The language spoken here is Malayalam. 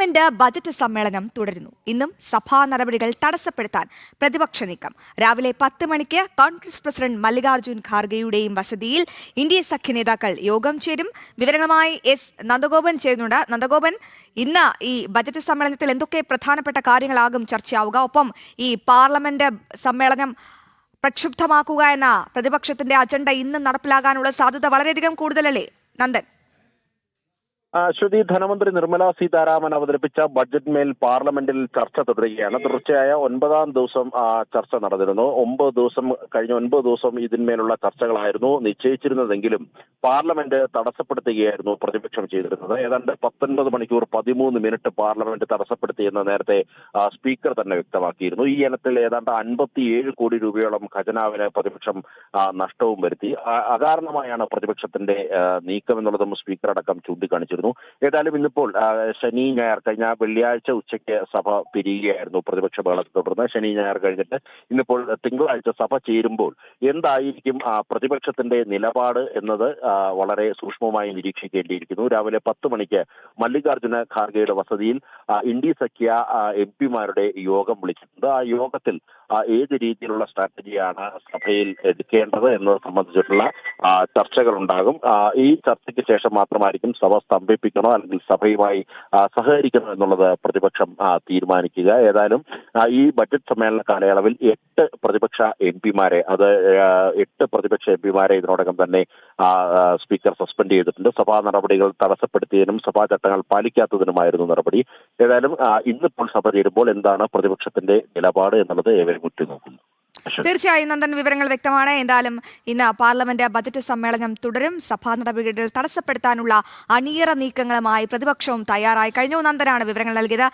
പാർലമെന്റ് ബജറ്റ് സമ്മേളനം തുടരുന്നു. ഇന്നും സഭാ നടപടികൾ തടസ്സപ്പെടുത്താൻ പ്രതിപക്ഷ നീക്കം. രാവിലെ 10 മണിക്ക് കോൺഗ്രസ് പ്രസിഡന്റ് മല്ലികാർജ്ജുൻ ഖാർഗെയുടെയും വസതിയിൽ ഇന്ത്യ സഖ്യ നേതാക്കൾ യോഗം ചേരും. വിവരങ്ങളുമായി എസ് നന്ദഗോപൻ ചേരുന്നുണ്ട്. നന്ദഗോപൻ, ഇന്ന് ഈ ബജറ്റ് സമ്മേളനത്തിൽ എന്തൊക്കെ പ്രധാനപ്പെട്ട കാര്യങ്ങളാകും ചർച്ചയാവുക? ഒപ്പം ഈ പാർലമെന്റ് സമ്മേളനം പ്രക്ഷുബ്ധമാക്കുക എന്ന പ്രതിപക്ഷത്തിന്റെ അജണ്ട ഇന്ന് നടപ്പിലാകാനുള്ള സാധ്യത വളരെയധികം കൂടുതലല്ലേ നന്ദൻ? ശ്രുതി, ധനമന്ത്രി നിർമ്മലാ സീതാരാമൻ അവതരിപ്പിച്ച ബഡ്ജറ്റിന്മേൽ പാർലമെന്റിൽ ചർച്ച തുടരുകയാണ്. തുടർച്ചയായ 9ാം ദിവസം ചർച്ച നടന്നിരുന്നു. 9 ദിവസം ഇതിന്മേലുള്ള ചർച്ചകളായിരുന്നു നിശ്ചയിച്ചിരുന്നതെങ്കിലും പാർലമെന്റ് തടസ്സപ്പെടുത്തുകയായിരുന്നു പ്രതിപക്ഷം ചെയ്തിരുന്നത്. ഏതാണ്ട് 19 മണിക്കൂർ 13 മിനിറ്റ് പാർലമെന്റ് തടസ്സപ്പെടുത്തിയെന്ന് നേരത്തെ സ്പീക്കർ തന്നെ വ്യക്തമാക്കിയിരുന്നു. ഈ ഇനത്തിൽ ഏതാണ്ട് 57 കോടി രൂപയോളം ഖജനാവിന് പ്രതിപക്ഷം നഷ്ടവും വരുത്തി. അകാരണമായാണ് പ്രതിപക്ഷത്തിന്റെ നീക്കം എന്നുള്ളതും സ്പീക്കർ അടക്കം ചൂണ്ടിക്കാണിച്ചിരുന്നു. ഏതായാലും ഇന്നിപ്പോൾ ശനി ഞായർ കഴിഞ്ഞ വെള്ളിയാഴ്ച ഉച്ചയ്ക്ക് സഭ പിരിയുകയായിരുന്നു പ്രതിപക്ഷ ബഹളത്തെ തുടർന്ന്. ശനി ഞായർ കഴിഞ്ഞിട്ട് ഇന്നിപ്പോൾ തിങ്കളാഴ്ച സഭ ചേരുമ്പോൾ എന്തായിരിക്കും പ്രതിപക്ഷത്തിന്റെ നിലപാട് എന്നത് വളരെ സൂക്ഷ്മമായി നിരീക്ഷിക്കേണ്ടിയിരിക്കുന്നു. രാവിലെ 10 മണിക്ക് മല്ലികാർജ്ജുന ഖാർഗെയുടെ വസതിയിൽ ഇന്ത്യ സഖ്യ എംപിമാരുടെ യോഗം വിളിച്ചിട്ടുണ്ട്. ആ യോഗത്തിൽ ഏത് രീതിയിലുള്ള സ്ട്രാറ്റജിയാണ് സഭയിൽ എടുക്കേണ്ടത് എന്നത് സംബന്ധിച്ചിട്ടുള്ള ചർച്ചകൾ ഉണ്ടാകും. ഈ ചർച്ചയ്ക്ക് ശേഷം മാത്രമായിരിക്കും സഭ സ്തംഭിപ്പിക്കണോ അല്ലെങ്കിൽ സഭയുമായി സഹകരിക്കണോ എന്നുള്ളത് പ്രതിപക്ഷം തീരുമാനിക്കുക. ഏതായാലും ഈ ബജറ്റ് സമ്മേളന കാലയളവിൽ 8 പ്രതിപക്ഷ എംപിമാരെ ഇതിനോടകം തന്നെ സ്പീക്കർ സസ്പെൻഡ് ചെയ്തിട്ടുണ്ട്. സഭാ നടപടികൾ തടസ്സപ്പെടുത്തിയതിനും സഭാ ചട്ടങ്ങൾ പാലിക്കാത്തതിനുമായിരുന്നു നടപടി. ഏതായാലും ഇന്നിപ്പോൾ സഭ ചേരുമ്പോൾ എന്താണ് പ്രതിപക്ഷത്തിന്റെ നിലപാട് എന്നുള്ളത് ഏവരും ഉറ്റുനോക്കുന്നു. തീർച്ചയായും നന്ദൻ, വിവരങ്ങൾ വ്യക്തമാണ്. എന്തായാലും ഇന്ന് പാർലമെന്റ് ബജറ്റ് സമ്മേളനം തുടരും. സഭാ നടപടികൾ തടസ്സപ്പെടുത്താനുള്ള അണിയറ നീക്കങ്ങളുമായി പ്രതിപക്ഷവും തയ്യാറായി കഴിഞ്ഞു. നന്ദനാണ് വിവരങ്ങൾ നൽകിയത്.